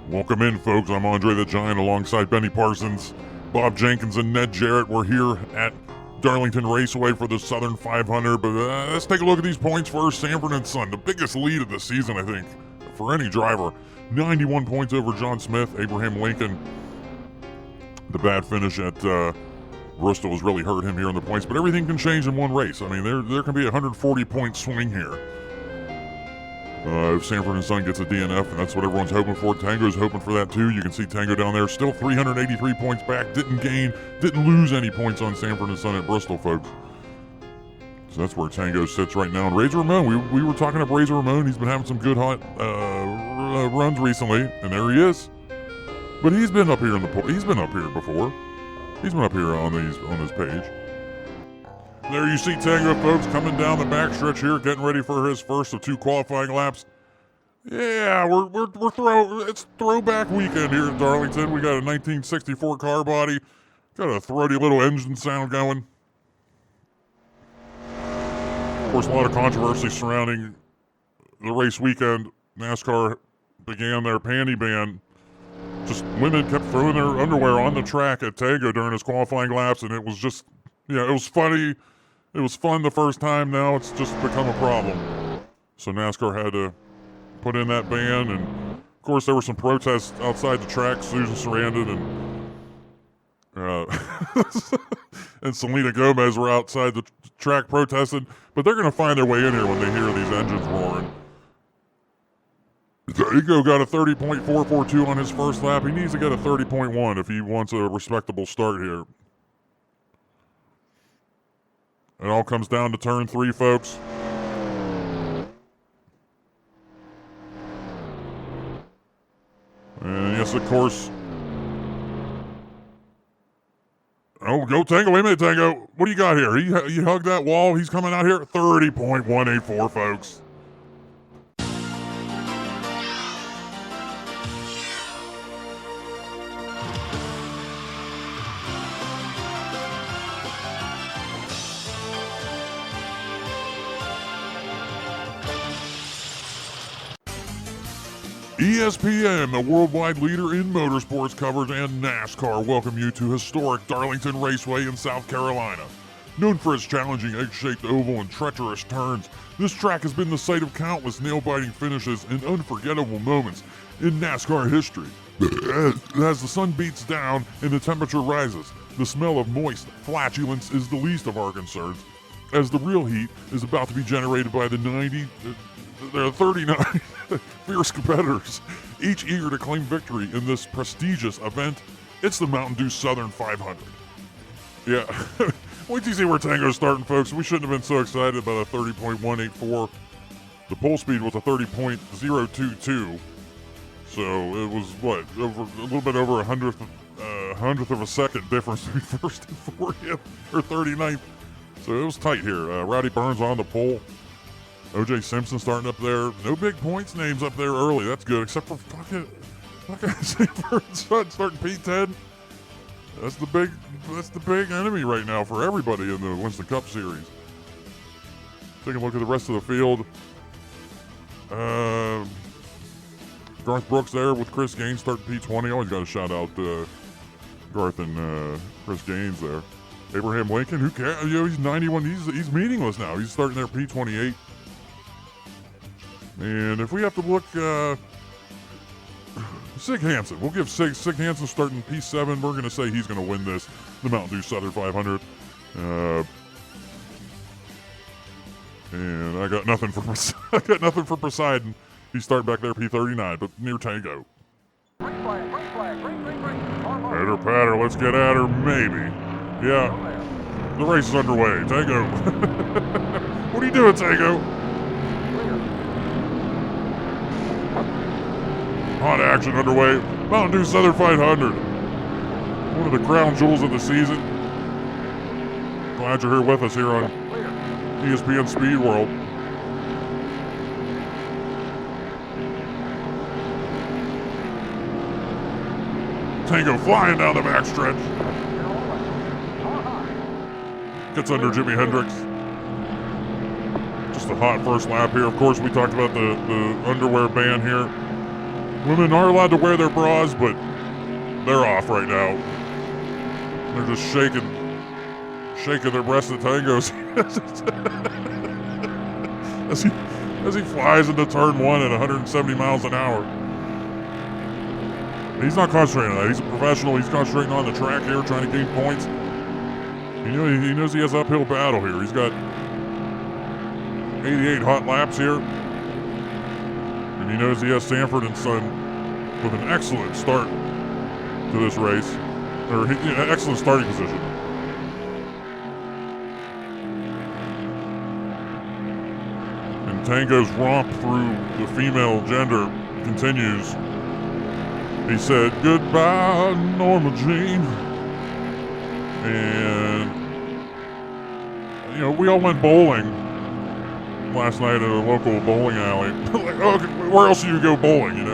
Welcome in, folks. I'm Andre the Giant alongside Benny Parsons, Bob Jenkins, and Ned Jarrett. We're here at Darlington Raceway for the Southern 500, but let's take a look at these points first. Sanford & Son, the biggest lead of the season, I think, for any driver. 91 points over John Smith. Abraham Lincoln, the bad finish at Bristol has really hurt him here in the points, but everything can change in one race. I mean, there can be a 140-point swing here. If Sanford & Son gets a DNF, and that's what everyone's hoping for. Tango's hoping for that too. You can see Tango down there, still 383 points back. Didn't lose any points on Sanford & Son at Bristol, folks. So that's where Tango sits right now. And Razor Ramon, we were talking up Razor Ramon. He's been having some good hot runs recently, and there he is. But he's been up here he's been up here before. He's been up here on this page. There you see Tango, folks, coming down the backstretch here, getting ready for his first of two qualifying laps. Yeah, it's throwback weekend here at Darlington. We got a 1964 car body, got a throaty little engine sound going. Of course, a lot of controversy surrounding the race weekend. NASCAR began their panty ban. Just women kept throwing their underwear on the track at Tango during his qualifying laps, and it was just, it was funny. It was fun the first time. Now it's just become a problem. So NASCAR had to put in that ban, and of course there were some protests outside the track. Susan Sarandon and Selena Gomez were outside the track protesting, but they're going to find their way in here when they hear these engines roaring. Tango got a 30.442 on his first lap. He needs to get a 30.1 if he wants a respectable start here. It all comes down to turn 3, folks. And yes, of course. Oh, go Tango. Wait a minute, Tango. What do you got here? He hugged that wall. He's coming out here at 30.184, folks. ESPN, the worldwide leader in motorsports coverage, and NASCAR welcome you to historic Darlington Raceway in South Carolina. Known for its challenging egg-shaped oval and treacherous turns, this track has been the site of countless nail-biting finishes and unforgettable moments in NASCAR history. As the sun beats down and the temperature rises, the smell of moist flatulence is the least of our concerns, as the real heat is about to be generated by the 39 fierce competitors, each eager to claim victory in this prestigious event. It's the Mountain Dew Southern 500. Yeah, wait till you see where Tango's starting, folks. We shouldn't have been so excited about a 30.184. The pole speed was a 30.022. So it was, a little bit over a hundredth of a second difference between first and 40th, or 39th. So it was tight here. Rowdy Burns on the pole. O.J. Simpson starting up there. No big points names up there early. That's good, except for fucking Sanford & Son starting P10. That's the big enemy right now for everybody in the Winston Cup Series. Taking a look at the rest of the field. Garth Brooks there with Chris Gaines starting P20. Always got to shout out Garth and Chris Gaines there. Abraham Lincoln, who cares? He's 91. He's meaningless now. He's starting there P28. And if we have to look, Sig Hansen. We'll give Sig Hansen starting P7. We're going to say he's going to win this, the Mountain Dew Southern 500. And I got nothing for Poseidon. He's starting back there P39, but near Tango. Green flag, green. Pitter patter, let's get at her, maybe. Yeah, the race is underway. Tango. What are you doing, Tango? Hot action underway. Mountain Dew Southern 500. One of the crown jewels of the season. Glad you're here with us here on ESPN Speed World. Tango flying down the backstretch. Gets under Jimi Hendrix. Just a hot first lap here. Of course, we talked about the underwear ban here. Women are allowed to wear their bras, but they're off right now. They're just shaking their breasts at Tangos as he flies into turn 1 at 170 miles an hour. He's not concentrating on that. He's a professional. He's concentrating on the track here, trying to gain points. He knows he has an uphill battle here. He's got 88 hot laps here. And he knows he has Sanford and Son with an excellent start to this race. Or excellent starting position. And Tango's romp through the female gender continues. He said, "Goodbye, Norma Jean." And, we all went bowling last night at a local bowling alley. Like, okay, where else do you go bowling,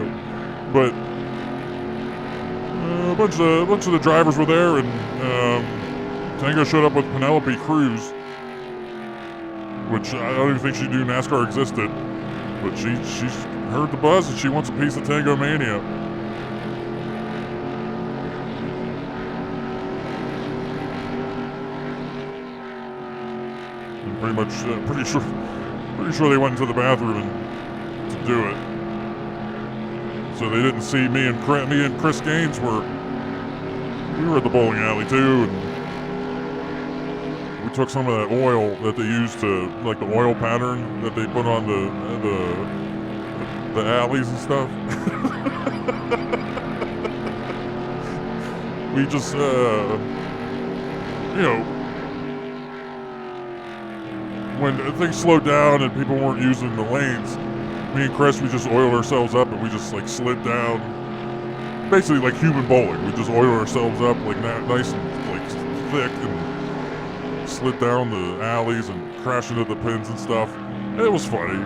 But a bunch of the drivers were there, and Tango showed up with Penelope Cruz, which I don't even think she knew NASCAR existed. But she's heard the buzz, and she wants a piece of Tango Mania. Pretty sure they went into the bathroom to do it. So they didn't see me and Chris Gaines we were at the bowling alley too, and we took some of that oil that they use to, like the oil pattern that they put on the alleys and stuff. We just when things slowed down and people weren't using the lanes, me and Chris, we just oiled ourselves up and we just like slid down, basically like human bowling. We just oiled ourselves up like nice and like thick and slid down the alleys and crashed into the pins and stuff. And it was funny,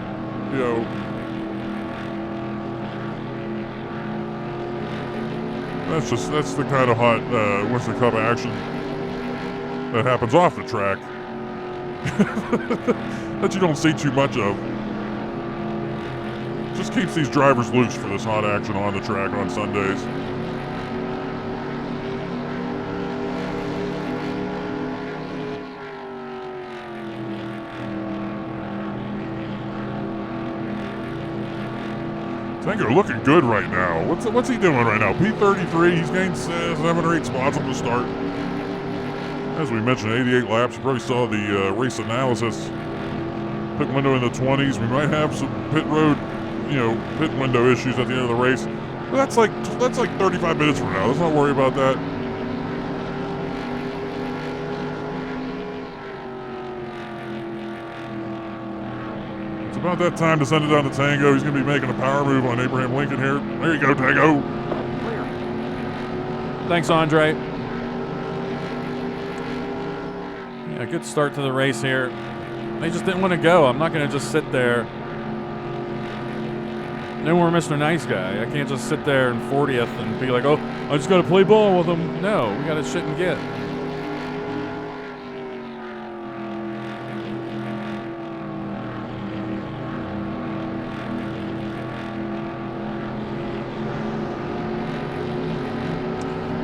That's the kind of hot Winston Cup action that happens off the track. That you don't see too much of. Just keeps these drivers loose for this hot action on the track on Sundays. Tango looking good right now. What's he doing right now? P33. He's gained 7 or 8 spots on the start. As we mentioned, 88 laps. You probably saw the race analysis. Pit window in the 20s. We might have some pit window issues at the end of the race. But that's like 35 minutes from now. Let's not worry about that. It's about that time to send it down to Tango. He's going to be making a power move on Abraham Lincoln here. There you go, Tango. Thanks, Andre. A good start to the race here. They just didn't want to go. I'm not going to just sit there. No more Mr. Nice Guy. I can't just sit there in 40th and be like, oh, I just got to play ball with them. No, we got to shit and get.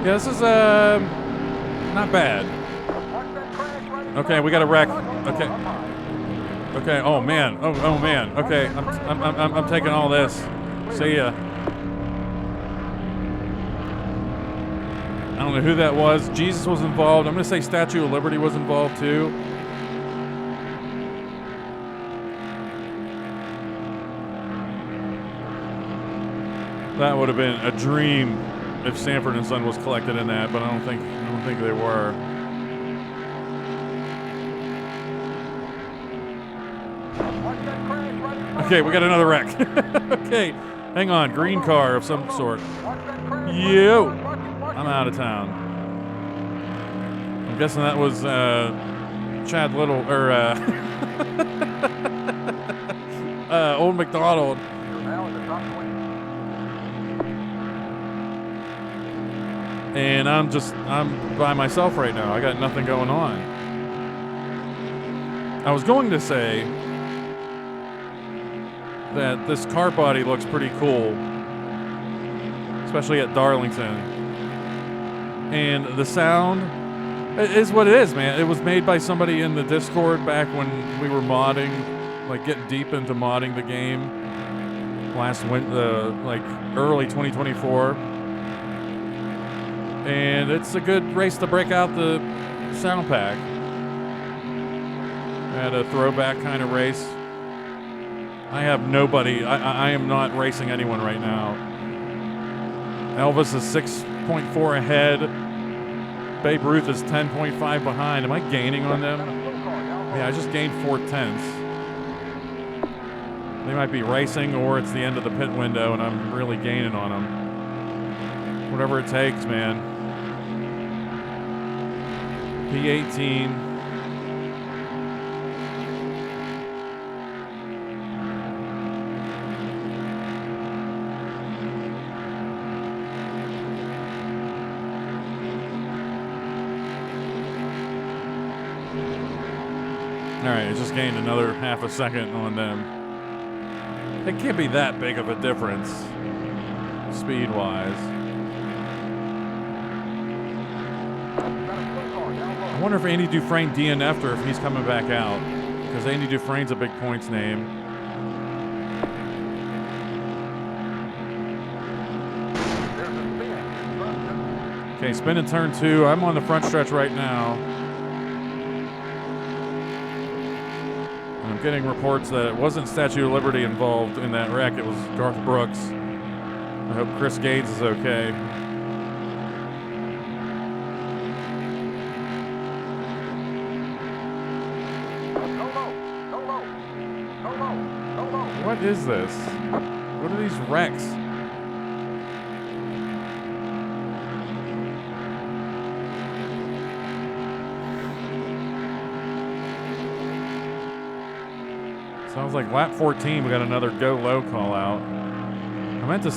Yeah, this is not bad. Okay, we got a wreck. Okay. Okay. Oh man. Oh man. Okay. I'm taking all this. See ya. I don't know who that was. Jesus was involved. I'm gonna say Statue of Liberty was involved too. That would have been a dream if Sanford and Son was collected in that, but I don't think they were. Okay, we got another wreck. Okay, hang on. Green car of some sort. Yo, I'm out of town. I'm guessing that was Chad Little or Old McDonald. And I'm by myself right now. I got nothing going on. I was going to say that this car body looks pretty cool. especially at Darlington. And the sound is what it is, man. It was made by somebody in the Discord back when we were modding, like getting deep into modding the game like early 2024. And it's a good race to break out the sound pack. At a throwback kind of race. I have nobody. I am not racing anyone right now. Elvis is 6.4 ahead. Babe Ruth is 10.5 behind. Am I gaining on them? Yeah, I just gained 4/10. They might be racing, or it's the end of the pit window and I'm really gaining on them. Whatever it takes, man. P18. All right, it just gained another half a second on them. It can't be that big of a difference, speed-wise. I wonder if Andy Dufresne DNF'd or if he's coming back out, because Andy Dufresne's a big points name. Okay, spin in turn 2. I'm on the front stretch right now. I'm getting reports that it wasn't Statue of Liberty involved in that wreck. It was Garth Brooks. I hope Chris Gaines is okay. What is this? What are these wrecks? Sounds like lap 14, we got another go low call out. I meant to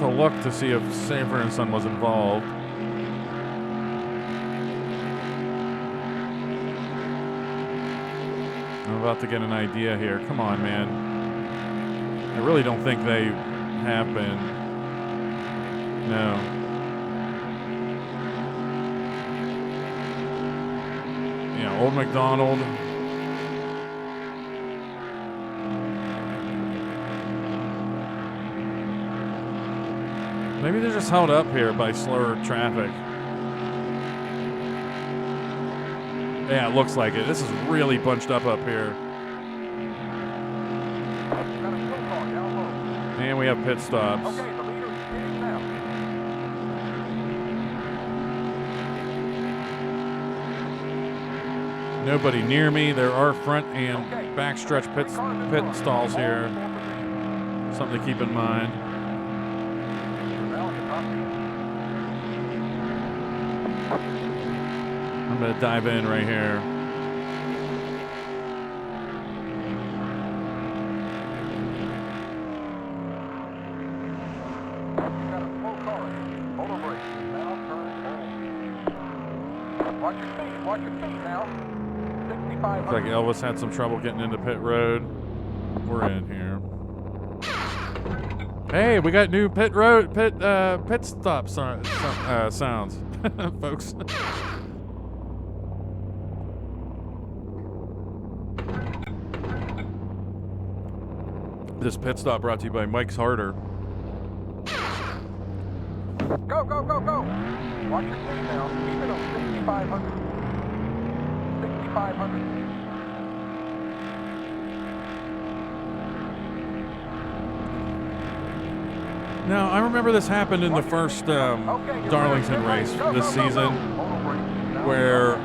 look to see if Sanford and Son was involved. I'm about to get an idea here. Come on, man. I really don't think they have been. No. Yeah, Old McDonald. Maybe they're just held up here by slower traffic. Yeah, it looks like it. This is really bunched up here. And we have pit stops. Okay, the leader is hitting now. Nobody near me. There are front and backstretch pit stalls here. Something to keep in mind. I'm going to dive in right here. Watch your feet now. 65. Looks like Elvis had some trouble getting into pit road. We're in here. Hey, we got new pit stop sounds, folks. This pit stop brought to you by Mike's Harder. Go, go, go, go. Watch your feet now. Keep it on 6,500. 6,500. Now, I remember this happened in the first Darlington race this season, where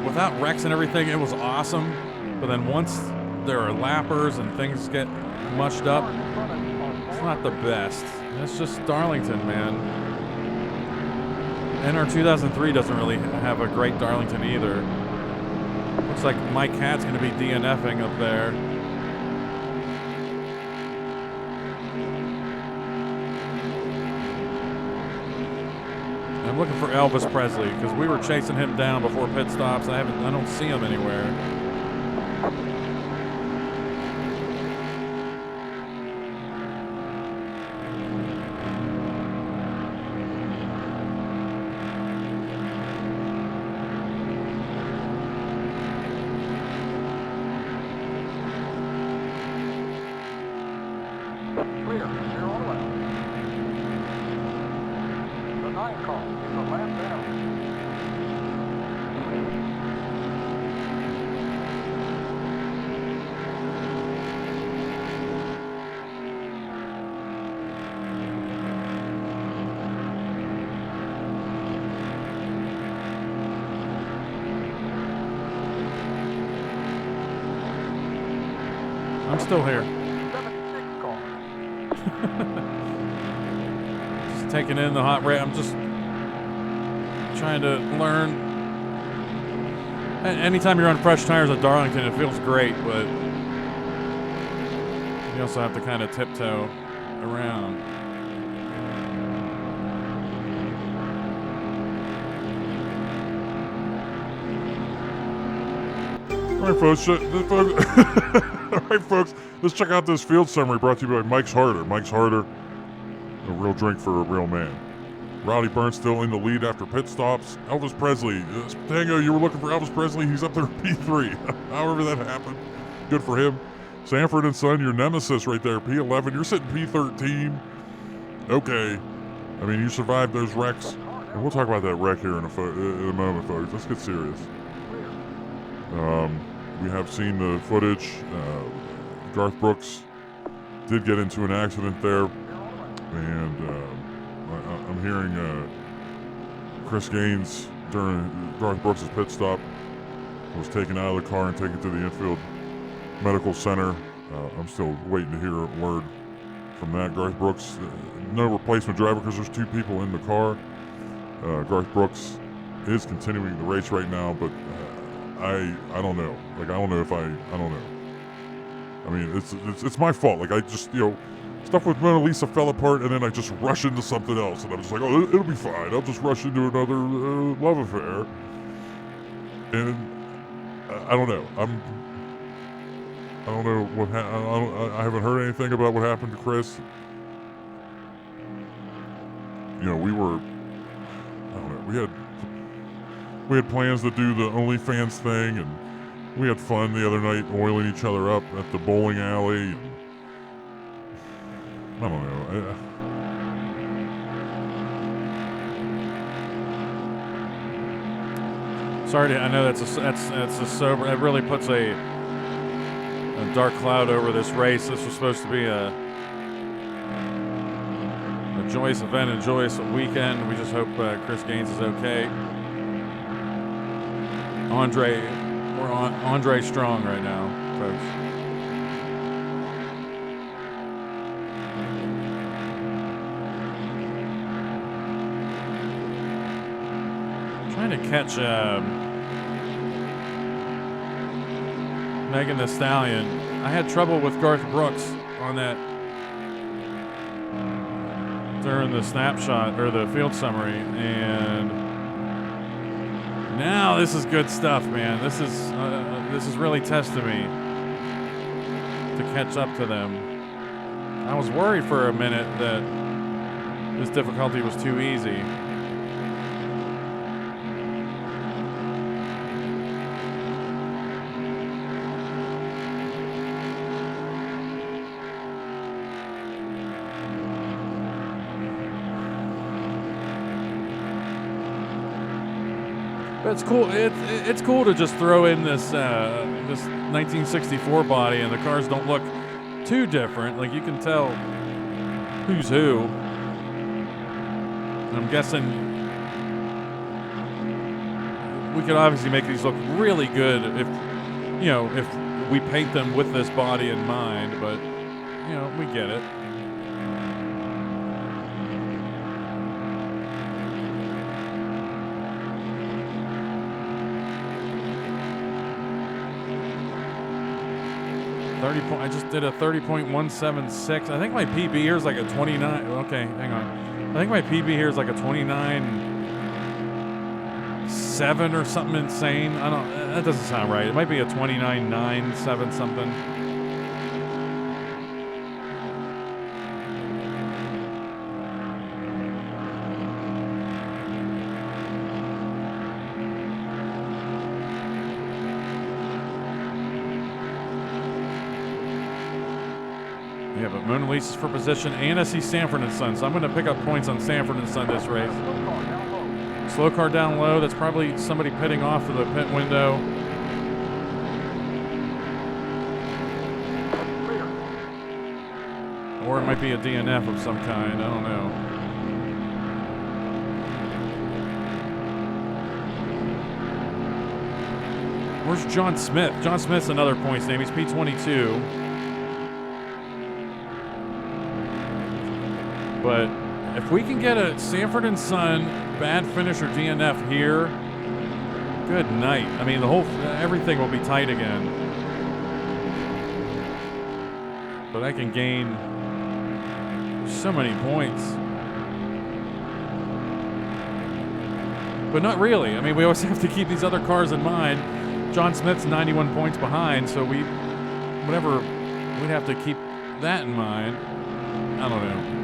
without wrecks and everything, it was awesome. But then once there are lappers and things get mushed up, it's not the best. It's just Darlington, man. NR 2003 doesn't really have a great Darlington either. Looks like Mike Hat's going to be DNFing up there. I'm looking for Elvis Presley because we were chasing him down before pit stops. I don't see him anywhere. Time call. It's a lap down. I'm still here. 76 car. Just taking in the hot rate. I'm just trying to learn. Anytime you're on fresh tires at Darlington, it feels great, but you also have to kind of tiptoe around. All right, folks. All right, folks. Let's check out this field summary brought to you by Mike's Harder. Mike's Harder, a real drink for a real man. Rowdy Burns still in the lead after pit stops. Elvis Presley. Tango, you were looking for Elvis Presley. He's up there in P3. However that happened. Good for him. Sanford and Son, your nemesis right there. P11. You're sitting P13. Okay. I mean, you survived those wrecks. And we'll talk about that wreck here in a moment, folks. Let's get serious. We have seen the footage. Garth Brooks did get into an accident there. And I'm hearing Chris Gaines during Garth Brooks' pit stop was taken out of the car and taken to the infield medical center. I'm still waiting to hear a word from that. Garth Brooks, no replacement driver because there's two people in the car. Garth Brooks is continuing the race right now, but I don't know. Like, I don't know if I don't know. I mean, it's my fault. Like, I just, stuff with Mona Lisa fell apart, and then I just rush into something else, and I'm just like, oh, it'll be fine. I'll just rush into another love affair. And I don't know. I don't know what I haven't heard anything about what happened to Chris. We had plans to do the OnlyFans thing, and we had fun the other night oiling each other up at the bowling alley. And I don't know. Sorry, I know that's a sober. It really puts a dark cloud over this race. This was supposed to be a joyous event, a joyous weekend. We just hope Chris Gaines is okay. We're on Andre Strong right now, folks. Trying to catch Megan Thee Stallion. I had trouble with Garth Brooks on that during the snapshot or the field summary, and now this is good stuff, man. This is really testing me to catch up to them. I was worried for a minute that this difficulty was too easy. But it's cool. It's cool to just throw in this 1964 body, and the cars don't look too different. Like, you can tell who's who. I'm guessing we could obviously make these look really good if we paint them with this body in mind. But we get it. I just did a 30.176. I think my PB here is like a 29. Okay, hang on. I think my PB here is like a 29.7 or something insane. That doesn't sound right. It might be a 29.97 something. Yeah, but But Mona Lisa's for position, and I see Sanford and Son, so I'm going to pick up points on Sanford and Son this race. Slow car down low. That's probably somebody pitting off of the pit window. Or it might be a DNF of some kind. I don't know. Where's John Smith? John Smith's another points name. He's P22. But if we can get a Sanford and Son bad finish or DNF here, good night. I mean, everything will be tight again. But I can gain so many points. But not really. I mean, we always have to keep these other cars in mind. John Smith's 91 points behind, so we'd have to keep that in mind. I don't know.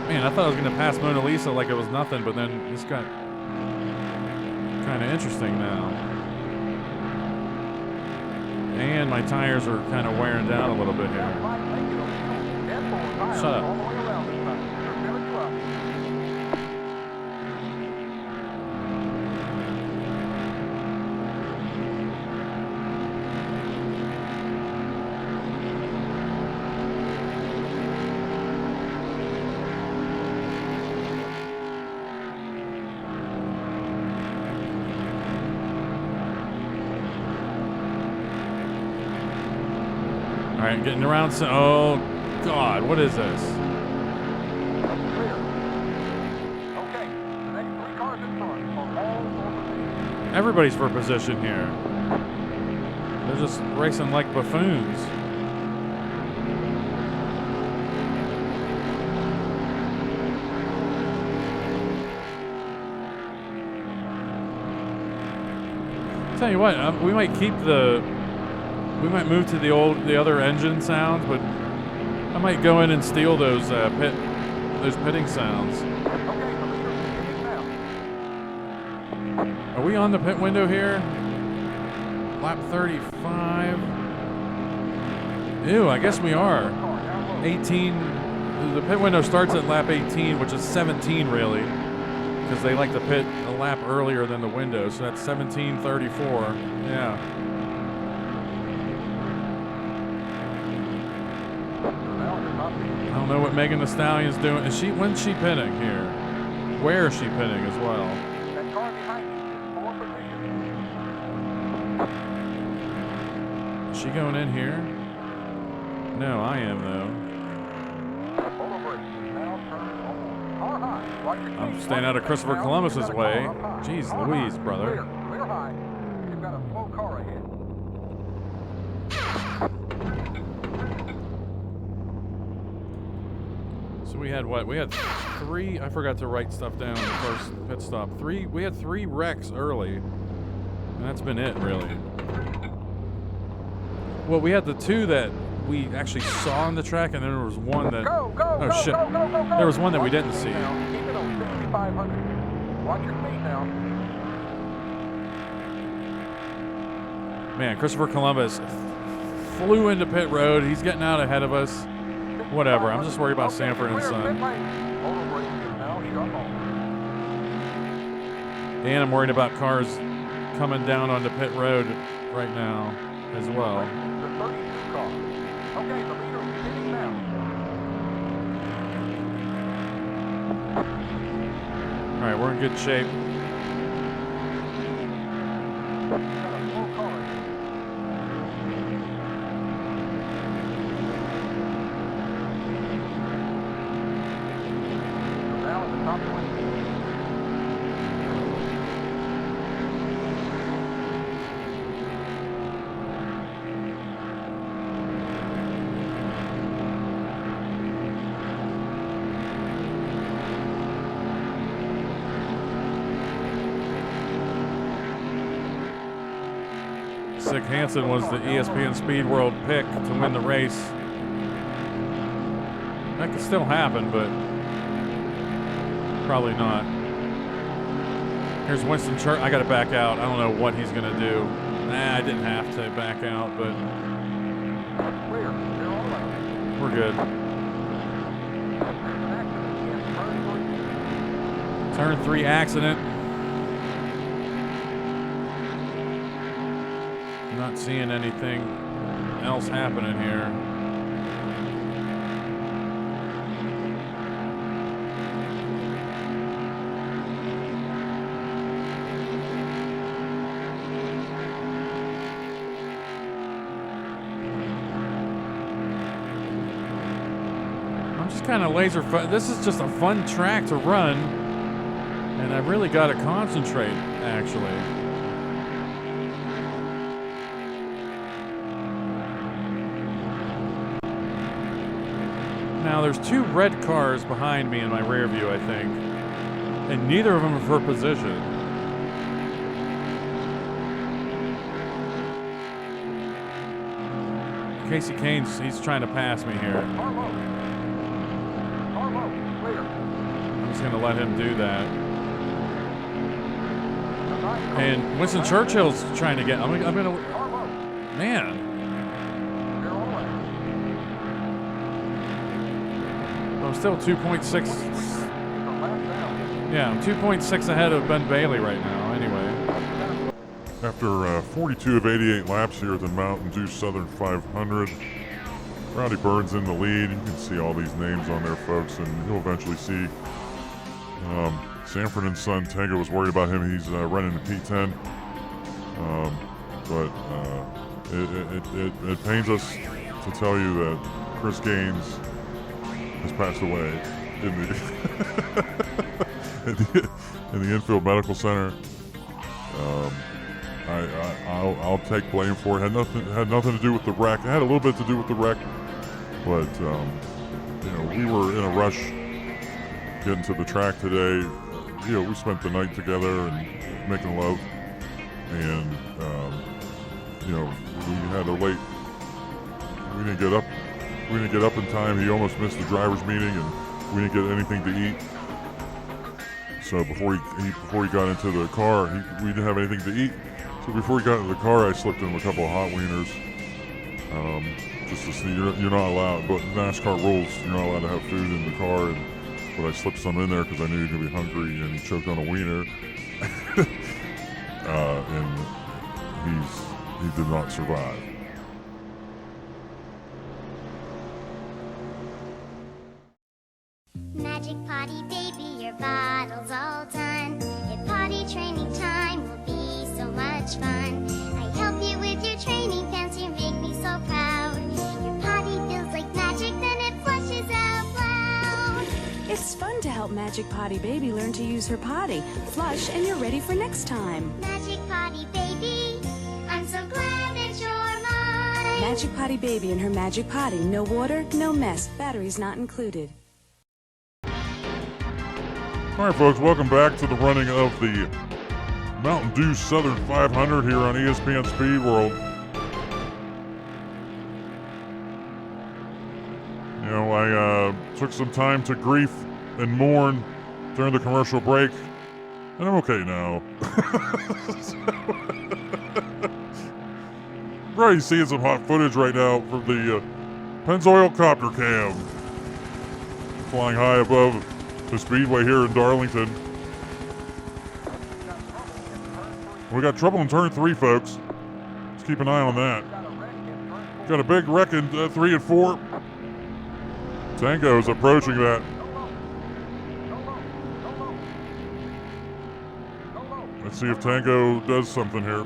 Man, I thought I was going to pass Mona Lisa like it was nothing, but then this got kind of interesting now. And my tires are kind of wearing down a little bit here. Shut up. All right, getting around. Oh, God, what is this? Everybody's for position here. They're just racing like buffoons. Tell you what, we might move to the other engine sounds, but I might go in and steal those pitting sounds. Are we on the pit window here? Lap 35. Ew, I guess we are. 18. The pit window starts at lap 18, which is 17 really, because they like to pit a lap earlier than the window. So that's 17:34. Yeah. I don't know what Megan Thee Stallion's doing. When's she pitting here? Where is she pitting as well? Is she going in here? No, I am though. I'm staying out of Christopher Columbus's way. Jeez Louise, brother. Clear high. You've got a slow car ahead. So we had what? We had 3. I forgot to write stuff down the first pit stop. We had 3 wrecks early, and that's been it really. Well, we had the 2 that we actually saw on the track, and then there was one that. Oh shit! There was one that we didn't see. Keep it on 6,500. Watch your speed now. Man, Christopher Columbus flew into pit road. He's getting out ahead of us. Whatever. I'm just worried about Sanford and Son. And I'm worried about cars coming down onto pit road right now as well. The 32 car. Okay, the leader is hitting now. All right, we're in good shape. Got a slow car ahead. Now at the top lane. Sick Hansen was the ESPN Speed World pick to win the race. That could still happen, but probably not. Here's Winston Churchill. I got to back out. I don't know what he's going to do. Nah, I didn't have to back out, but Clear. You're all right. we're good. There's an accident. Yes, Turn 3 accident. Not seeing anything else happening here. I'm just kind of laser focused. This is just a fun track to run, and I really got to concentrate, actually. Now, there's 2 red cars behind me in my rear view, I think, and neither of them are for position. Casey Kane's, he's trying to pass me here. Carlo. Carlo. Clear. I'm just going to let him do that. And Winston Churchill's trying to get, I'm going to, Carlo. man. You're all right. I'm still 2.6. He's a lap down. Yeah, I'm 2.6 ahead of Ben Bailey right now, anyway. After 42 of 88 laps here at the Mountain Dew Southern 500, Rowdy Burns in the lead. You can see all these names on there, folks, and you'll eventually see Sanford and Son. Tango was worried about him. He's running the P10. But it pains us to tell you that Chris Gaines has passed away in the infield medical center. I'll take blame for it. Had nothing to do with the wreck. It had a little bit to do with the wreck, but we were in a rush getting to the track today. We spent the night together and making love, and we had a late. We didn't get up. We didn't get up in time. He almost missed the drivers' meeting, and we didn't get anything to eat. So before he got into the car, we didn't have anything to eat. So before he got into the car, I slipped him a couple of hot wieners. Just to see, you're not allowed, but NASCAR rules, you're not allowed to have food in the car. But I slipped some in there because I knew he was going to be hungry, and he choked on a wiener. And he did not survive. Magic potty baby, your bottle's all done. At potty training time will be so much fun. I help you with your training pants, you make me so proud. Your potty feels like magic, then it flushes out loud. It's fun to help Magic Potty Baby learn to use her potty. Flush and you're ready for next time. Magic potty baby, I'm so glad that you're mine. Magic Potty Baby and her Magic Potty. No water, no mess. Batteries not included. All right, folks, welcome back to the running of the Mountain Dew Southern 500 here on ESPN Speed World. I took some time to grief and mourn during the commercial break, and I'm okay now. We're already seeing some hot footage right now from the Pennzoil Copter Cam flying high above the speedway here in Darlington. We got trouble in turn 3, folks. Let's keep an eye on that. Got a big wreck in 3 and 4. Tango is approaching that. Let's see if Tango does something here.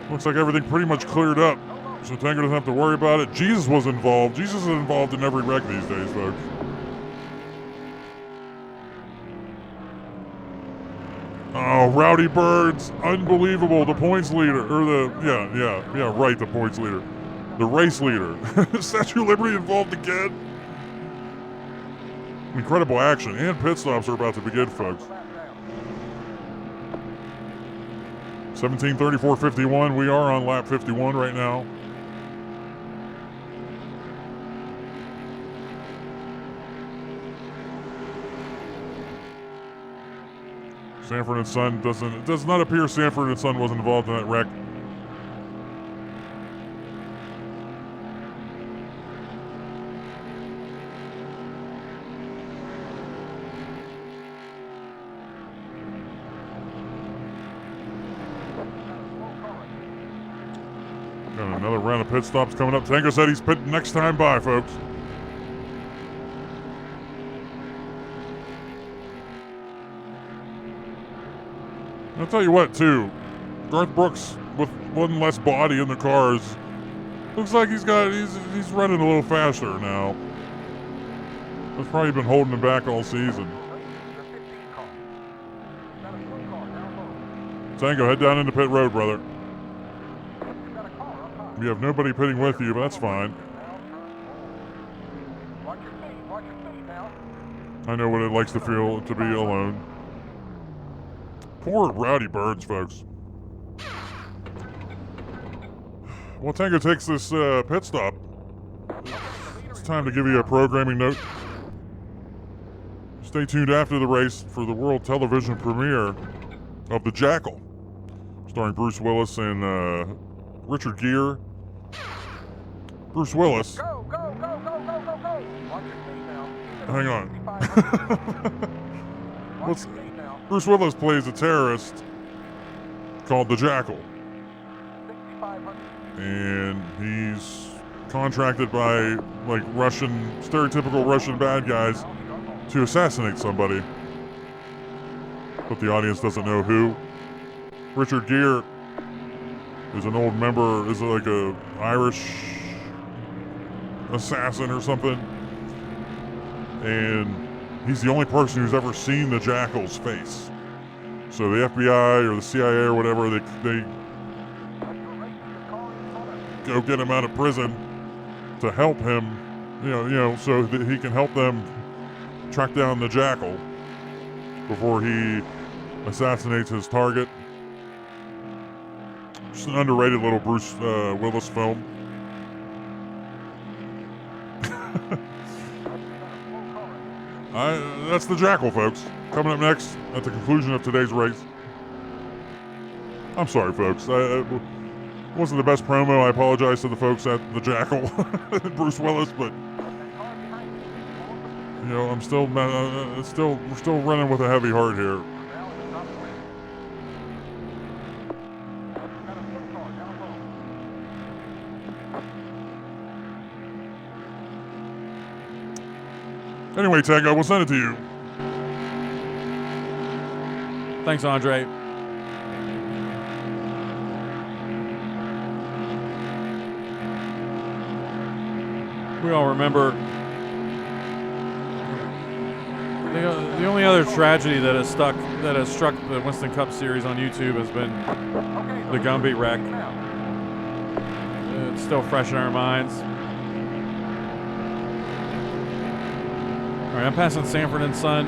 Looks like everything pretty much cleared up, so Tango doesn't have to worry about it. Jesus was involved. Jesus is involved in every wreck these days, folks. Oh, Rowdy Burns, unbelievable. The points leader, or the the points leader, the race leader. Statue of Liberty involved again. Incredible action, and pit stops are about to begin, folks. 17:34.51. We are on lap 51 right now. Sanford and Son it does not appear Sanford and Son was involved in that wreck. Got another round of pit stops coming up. Tango said he's pitting next time by, folks. I'll tell you what, too. Garth Brooks with one less body in the cars. Looks like he's running a little faster now. That's probably been holding him back all season. Tango, head down into pit road, brother. You have nobody pitting with you, but that's fine. I know what it likes to feel to be alone. Poor Rowdy Burns, folks. While Tango takes this pit stop, it's time to give you a programming note. Stay tuned after the race for the world television premiere of The Jackal, starring Bruce Willis and Richard Gere. Bruce Willis. Go, go, go, go, go, go, go. Watch your feet now. Hang on. Watch your feet now. Bruce Willis plays a terrorist called The Jackal. 6,500. And he's contracted by like stereotypical Russian bad guys to assassinate somebody. But the audience doesn't know who. Richard Gere is an old member, is like a Irish assassin or something. And he's the only person who's ever seen the Jackal's face. So the FBI or the CIA or whatever, they go get him out of prison to help him, so that he can help them track down the Jackal before he assassinates his target. Just an underrated little Bruce Willis film. That's The Jackal, folks. Coming up next at the conclusion of today's race. I'm sorry, folks. It wasn't the best promo. I apologize to the folks at The Jackal, Bruce Willis, but I'm still, we're still running with a heavy heart here. Anyway, Tango, we'll send it to you. Thanks, Andre. We all remember the only other tragedy that has struck the Winston Cup Series on YouTube has been the Gumby wreck. It's still fresh in our minds. All right, I'm passing Sanford and Son.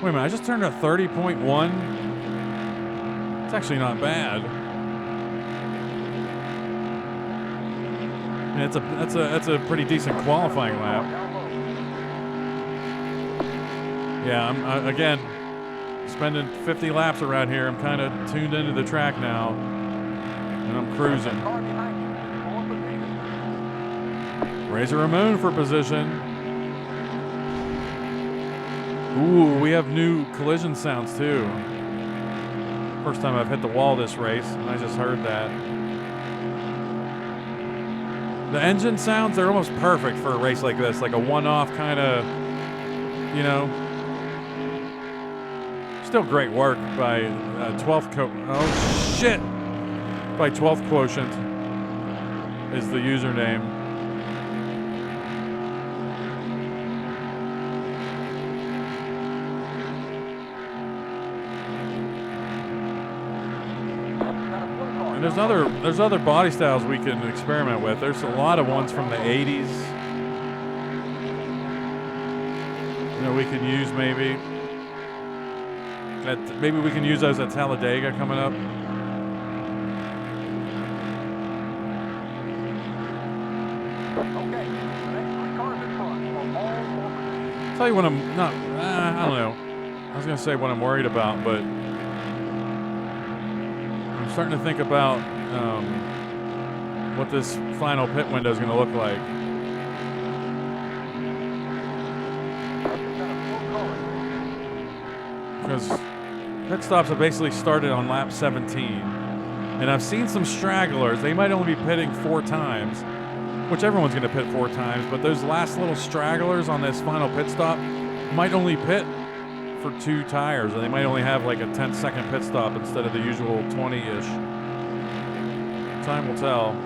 Wait a minute, I just turned a 30.1. It's actually not bad. I mean, that's a pretty decent qualifying lap. Yeah, I'm again spending 50 laps around here. I'm kind of tuned into the track now, and I'm cruising. Razor Ramon for position. Ooh, we have new collision sounds too. First time I've hit the wall this race, and I just heard that. The engine sounds, they're almost perfect for a race like this, like a one-off kind of, Still great work by 12th by 12th Quotient is the username. And there's other body styles we can experiment with. There's a lot of ones from the 80s. We can use maybe. Maybe we can use those at Talladega coming up. Tell you when I'm not. I don't know. I was gonna say what I'm worried about, but I'm starting to think about what this final pit window is gonna look like. Because pit stops have basically started on lap 17. And I've seen some stragglers. They might only be pitting 4 times, which everyone's going to pit 4 times, but those last little stragglers on this final pit stop might only pit for 2 tires, or they might only have like a 10-second pit stop instead of the usual 20-ish. Time will tell.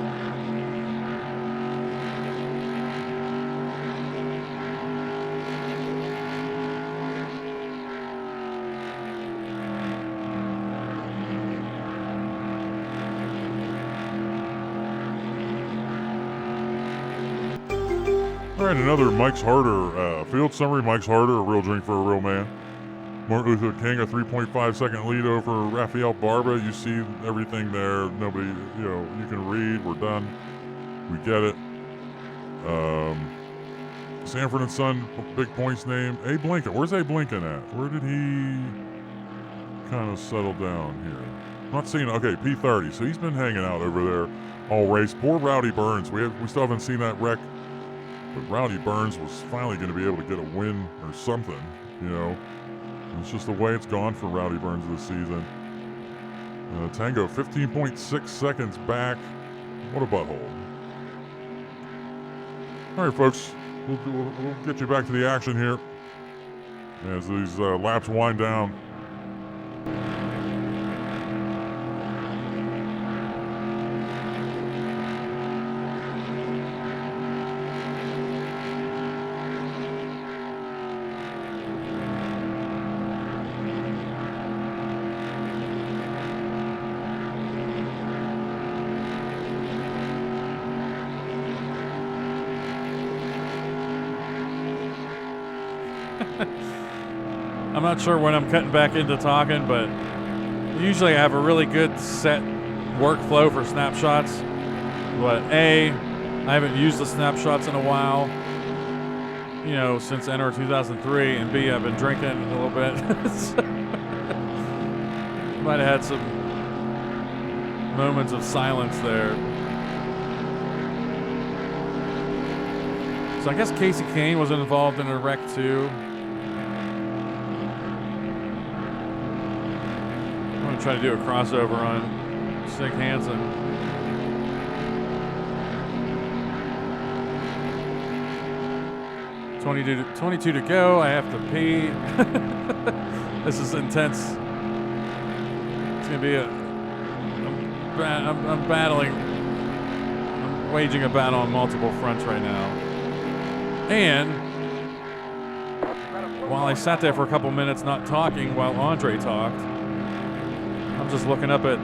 All right, another Mike's Harder field summary. Mike's Harder, a real drink for a real man. Martin Luther King, a 3.5-second lead over Rafael Barba. You see everything there. Nobody, you can read. We're done. We get it. Sanford and Son, big points name. Abe Lincoln. Where's Abe Lincoln at? Where did he kind of settle down here? I'm not seeing. Okay, P30. So he's been hanging out over there all race. Poor Rowdy Burns. We still haven't seen that wreck. But Rowdy Burns was finally going to be able to get a win or something, It's just the way it's gone for Rowdy Burns this season. Tango, 15.6 seconds back. What a butthole. All right, folks. We'll get you back to the action here as these laps wind down. I'm not sure when I'm cutting back into talking, but usually I have a really good set workflow for snapshots. But A, I haven't used the snapshots in a while, since NR 2003, and B, I've been drinking a little bit. Might have had some moments of silence there. So I guess Casey Kane was involved in a wreck too. I'm going to try to do a crossover on Sig Hansen. .22 to go. I have to pee. This is intense. It's going to be I'm battling. I'm waging a battle on multiple fronts right now. And while I sat there for a couple minutes not talking while Andre talked, I'm just looking up at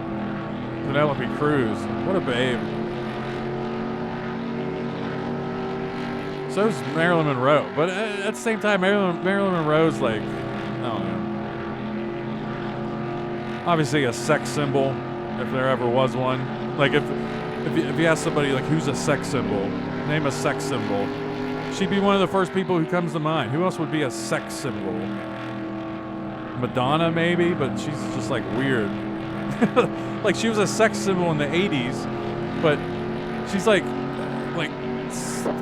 Penelope Cruz. What a babe. So's Marilyn Monroe. But at the same time, Marilyn Monroe's like, I don't know. Obviously a sex symbol, if there ever was one. Like if you ask somebody like who's a sex symbol, name a sex symbol. She'd be one of the first people who comes to mind. Who else would be a sex symbol? Madonna, maybe, but she's just like weird. Like she was a sex symbol in the 80s, but she's like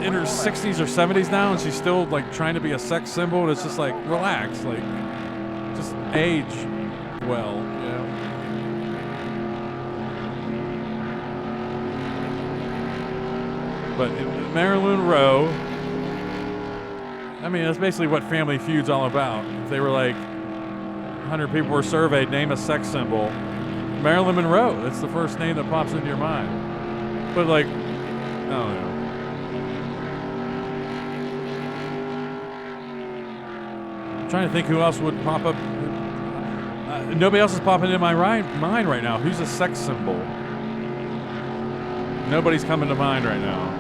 in her 60s or 70s now, and she's still like trying to be a sex symbol. And it's just like relax, like just age well, But Marilyn Monroe. I mean, that's basically what Family Feud's all about. If they were like 100 people were surveyed, name a sex symbol. Marilyn Monroe, that's the first name that pops into your mind. But like, I don't know. I'm trying to think who else would pop up. Nobody else is popping into my mind right now. Who's a sex symbol? Nobody's coming to mind right now.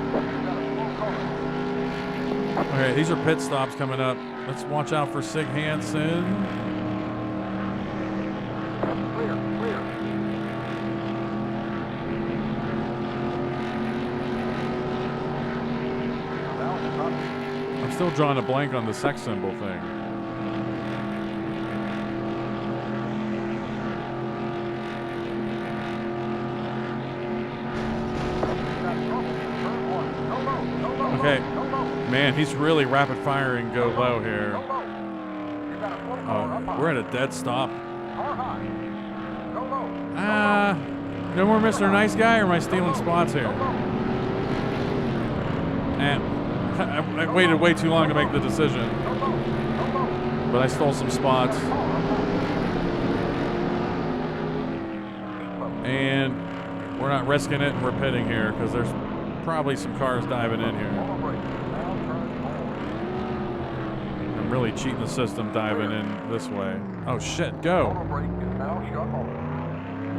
Okay, these are pit stops coming up. Let's watch out for Sig Hansen. Clear. I'm still drawing a blank on the sex symbol thing. Okay. Go low. Man, he's really rapid firing go low here. Go low. You got a slow car up high. We're at a dead stop. Car high. Go low. No more Mr. Nice Guy, or am I stealing spots Go here? low. And I waited way too long to make the decision, Go low. Go low. but I stole some spots. Car up high. And we're not risking it, and we're pitting here because there's probably some cars diving in here. Auto brake. Now turn forward. I'm really cheating the system diving in this way. Oh shit, go. Auto brake is now shut off.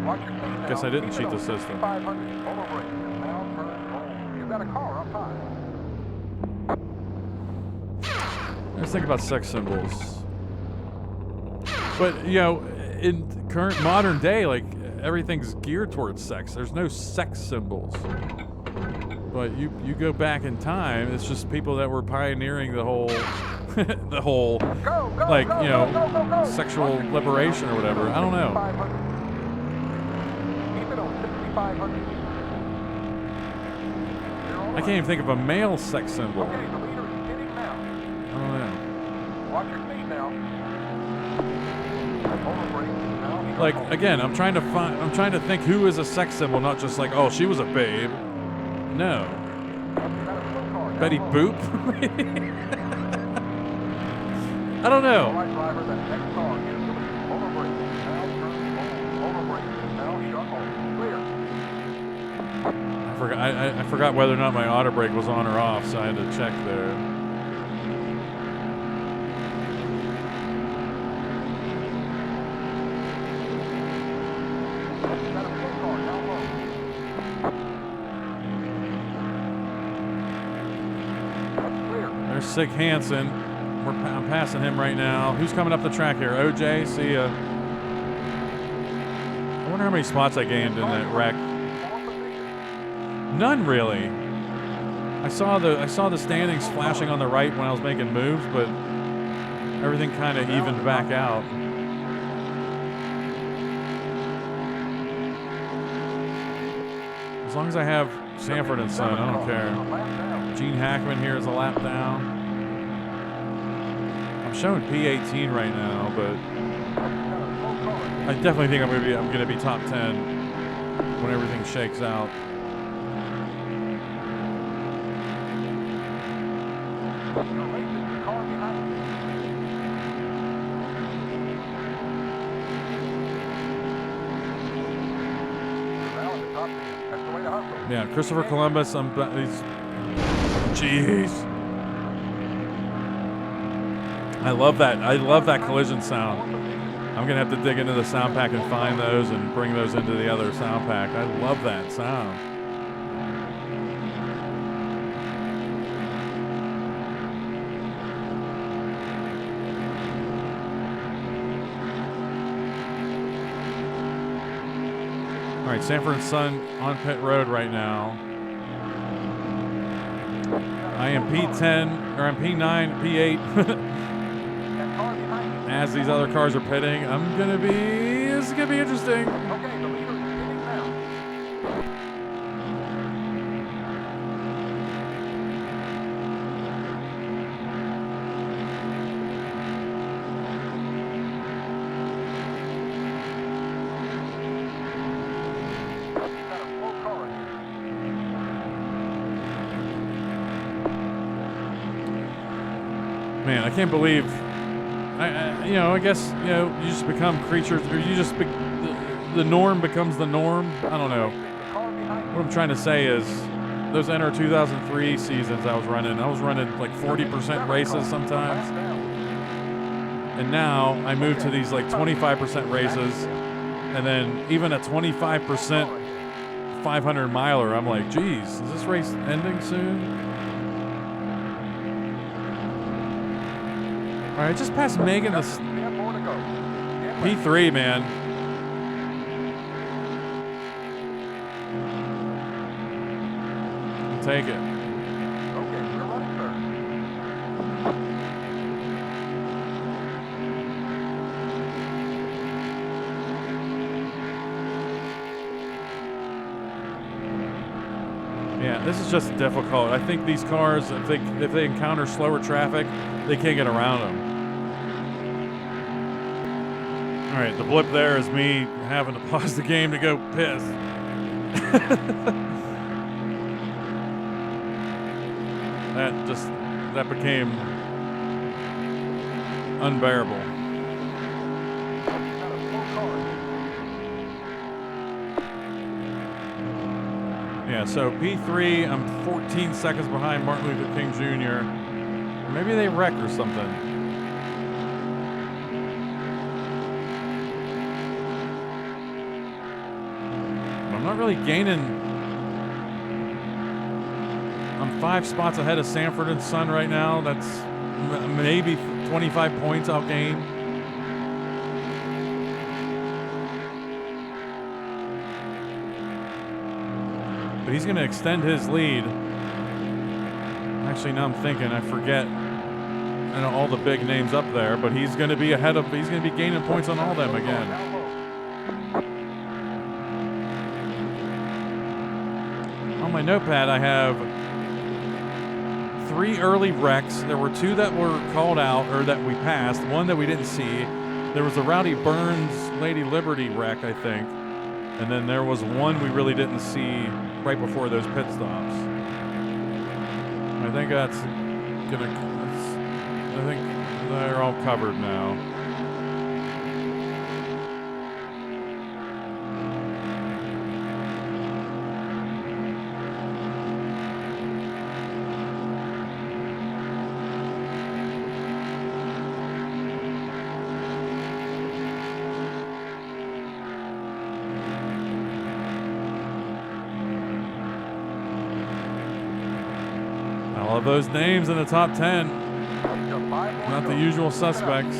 Watch your speed now. Guess I didn't Keep it cheat on the system. 6500. Auto brake is now turned forward. You got a car up high. Let's think about sex symbols. But, you know, in current modern day, like, everything's geared towards sex. There's no sex symbols. But you go back in time, it's just people that were pioneering the whole, the whole, Go, go, like, go, you know, go, go, go. sexual Watch your liberation or whatever. I don't know. 6500. Keep it on 6500. I can't even think of a male sex symbol. Okay, the leader is hitting now. I don't know. Watch your speed now. Auto brake is now shut Like, off. again, I'm trying to think who is a sex symbol, not just like, oh, she was a babe. No. You got a slow car down Betty low. Boop? I don't All know. right, driver, that next car is the lead. Auto brake is now turned forward. Auto brake is now shut off. Clear. I forgot whether or not my auto brake was on or off, so I had to check there. You got a slow car down low. Clear. There's Sig Hansen. I'm passing him right now. Who's coming up the track here? OJ, see ya. I wonder how many spots I gained in that wreck. Fourth position. None really. I saw the standings flashing on the right when I was making moves, but everything kind of evened back out. As long as I have Sanford and Son, I don't care. Lap down. Gene Hackman here is a lap down. I'm showing P18 right now, but You got a slow car. I definitely think I'm gonna be top 10 when everything shakes out. You're racing the car behind you. You're now at the top 10. That's the way to hustle. Yeah, Christopher Columbus. Jeez. I love that collision sound. I'm gonna have to dig into the sound pack and find those and bring those into the other sound pack. I love that sound. All right, Sanford and Son on pit road right now. I am P10 or I'm P9, P8. That car behind you. As these other cars are pitting, this is gonna be interesting. Okay, the leader is hitting now. You got a slow car ahead. Man, I can't believe. I guess you just become creatures, or you just the norm becomes the norm. I don't know. The car behind What I'm trying to say is, those NR 2003 seasons I was running like 40% races sometimes, and now I moved to these like 25% races, and then even a 25% 500 miler. I'm like, geez, is this race ending soon? All right, just past Megan, this you. 10 more to go. 10 laps. P3, man. I'll take it. Okay, you're running third. Yeah, this is just difficult. I think these cars, if they encounter slower traffic, they can't get around them. All right, the blip there is me having to pause the game to go piss. that became unbearable. Yeah, so P3, I'm 14 seconds behind Martin Luther King Jr. Maybe they wreck or something. I'm not really gaining. I'm 5 spots ahead of Sanford and Son right now. That's maybe 25 points I'll gain. But he's going to extend his lead. Actually, now I'm thinking, I forget all the big names up there, but he's going to be he's going to be gaining points on all of them again. On my notepad, I have 3 early wrecks. There were 2 that were called out, or that we passed, 1 that we didn't see. There was a Rowdy Burns Lady Liberty wreck, I think. And then there was 1 we really didn't see right before those pit stops. I think I think they're all covered now. All of those names in the top 10. Not the usual suspects.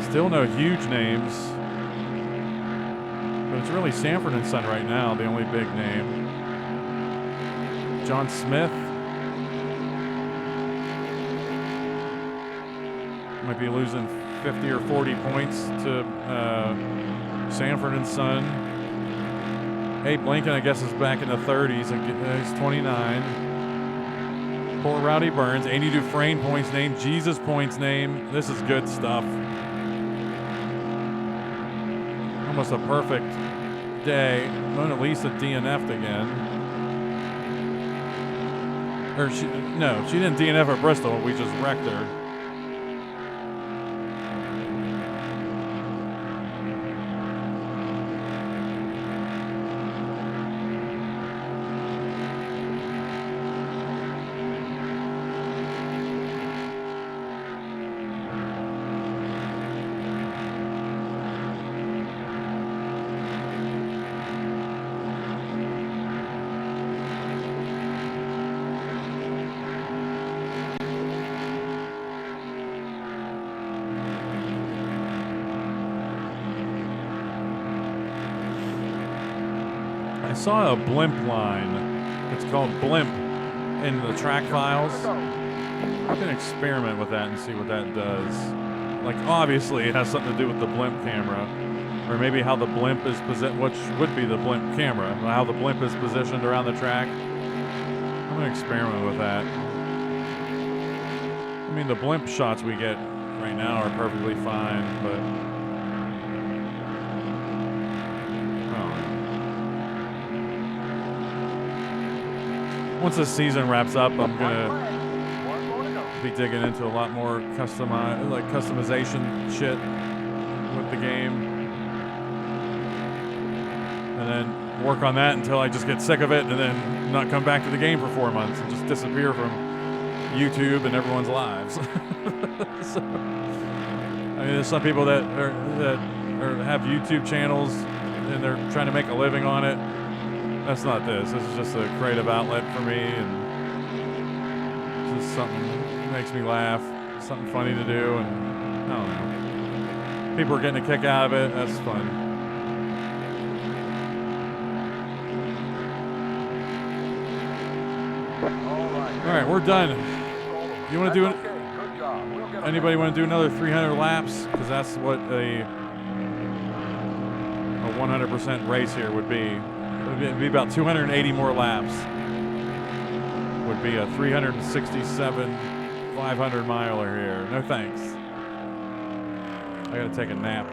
Still no huge names. But it's really Sanford and Son right now, the only big name. John Smith. Might be losing 50 or 40 points to Sanford and Son. Abe Lincoln, I guess, is back in the 30s. He's 29. Poor Rowdy Burns. Andy Dufresne points name. Jesus points name. This is good stuff. Almost a perfect day. Mona Lisa DNF'd again. Or she didn't DNF at Bristol. We just wrecked her. I saw a blimp line. It's called blimp in the track files. I can experiment with that and see what that does. Like, obviously it has something to do with the blimp camera, or maybe how the blimp is which would be the blimp camera, how the blimp is positioned around the track. I'm gonna experiment with that. I mean, the blimp shots we get right now are perfectly fine, but once this season wraps up, I'm gonna be digging into a lot more customization shit with the game, and then work on that until I just get sick of it, and then not come back to the game for 4 months and just disappear from YouTube and everyone's lives. So, I mean, there's some people that have YouTube channels and they're trying to make a living on it. That's not this. This is just a creative outlet for me, and it's just something that makes me laugh, something funny to do, and I don't know. People are getting a kick out of it. That's fun. All right, we're done. You want to do it? Anybody want to do another 300 laps? Because that's what a 100% race here would be about 280 more laps. Would be a 367 500 miler here. No thanks. I gotta take a nap.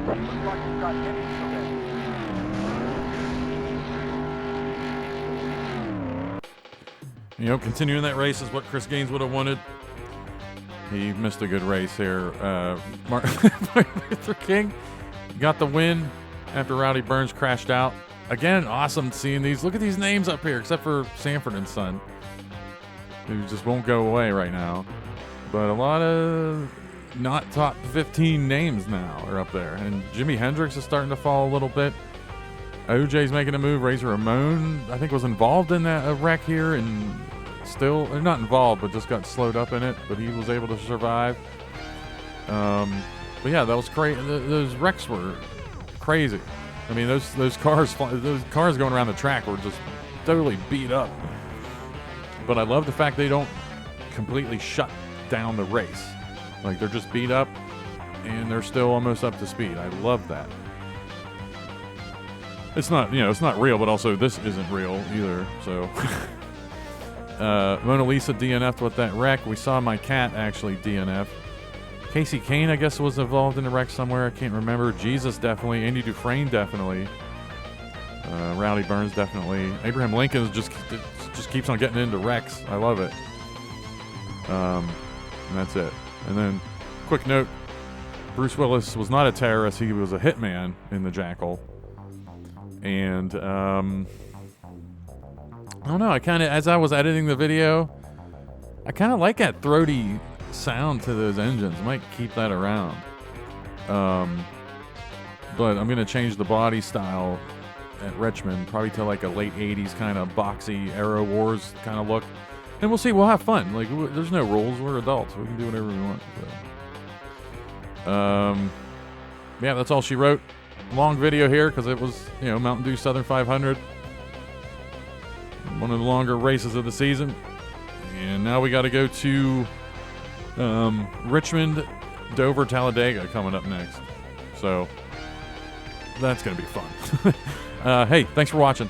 Looks like you've got heavy today. You know, continuing that race is what Chris Gaines would have wanted. He missed a good race here. Martin Luther King got the win after Rowdy Burns crashed out. Again, awesome seeing these. Look at these names up here, except for Sanford and Son, who just won't go away right now. But a lot of not top 15 names now are up there. And Jimi Hendrix is starting to fall a little bit. OJ's making a move. Razor Ramon, I think, was involved in that wreck here and still, or not involved, but just got slowed up in it. But he was able to survive. But yeah, that was crazy. Those wrecks were crazy. I mean, those cars going around the track were just totally beat up. But I love the fact they don't completely shut down the race. Like, they're just beat up and they're still almost up to speed. I love that. It's not, it's not real, but also this isn't real either. So, Mona Lisa DNF'd with that wreck. We saw my cat actually DNF. Casey Kane, I guess, was involved in the wreck somewhere. I can't remember. Jesus, definitely. Andy Dufresne, definitely. Rowdy Burns, definitely. Abraham Lincoln just keeps on getting into wrecks. I love it. And that's it. And then, quick note, Bruce Willis was not a terrorist. He was a hitman in the Jackal. And, I don't know. I kind of, as I was editing the video, I kind of like that throaty sound to those engines. Might keep that around. But I'm going to change the body style at Richmond, probably to like a late 80s kind of boxy Aero Wars kind of look. And we'll see. We'll have fun. Like, there's no rules. We're adults. We can do whatever we want. So. Yeah, that's all she wrote. Long video here because it was, Mountain Dew Southern 500. One of the longer races of the season. And now we got to go to Richmond, Dover, Talladega coming up next. So that's going to be fun. Hey, thanks for watching.